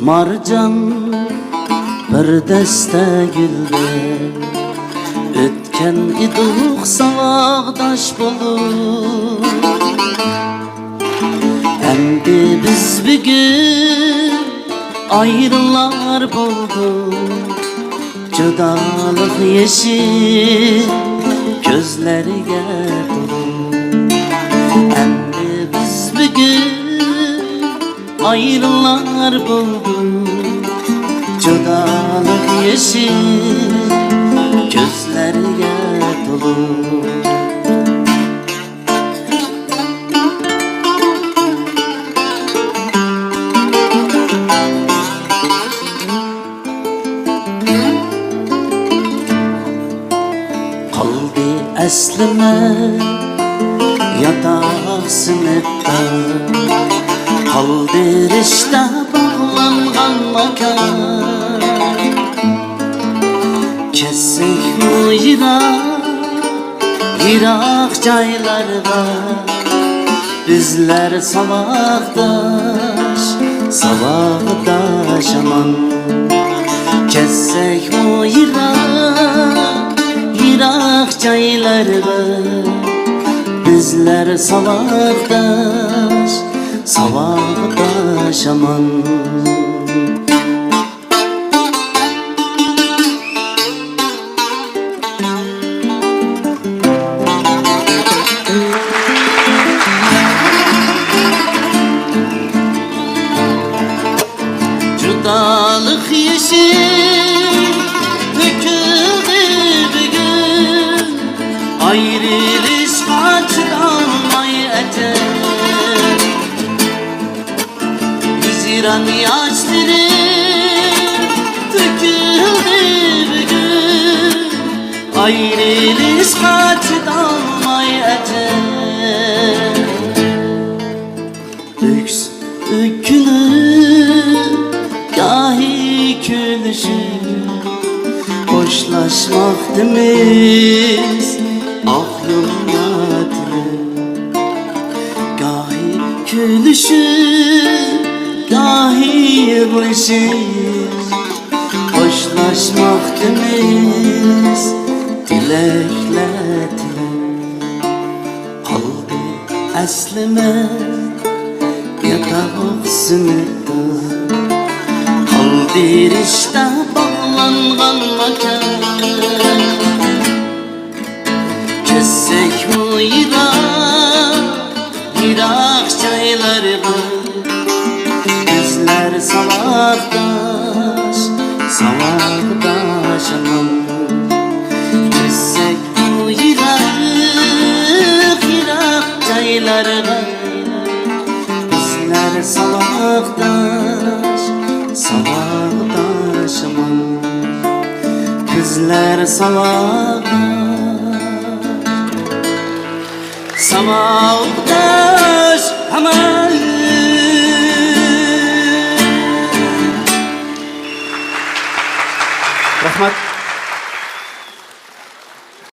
marcan bir deste gülde ötken iduq savaqdaş bolup endi biz bugün ayrılar bolduq judalık yeşil gözleriga dolup endi biz bugün ayrılar bolduq judalık yeşil gözleriga dolup qaldi əslime yataq sınıqda qaldi riştə bağlanğan makan kessek bu yiraq jaylarga bizler savaqdaş aman kessek bu yiraq jaylarga bizler savaqdaş aman judalık yeşil döküldü bugün ayrılışqa çıdanmay eter hicran yaşları döküldü bugün ayrılışqa çıdanmay eter ökünüp gahi külüşüp hoşlaşmak demiz ah yoluna gahi külüşüp gahi yığılışıp hoşlaşmak demiz dilekler qaldı əslime yataq sınıqda qaldi riştə bağlanğan makan kessek bu yiraq jaylarga bizler savaqdaş aman kessek bu yiraq jaylarga bizler savaqdaş aman bizler savaqdaş aman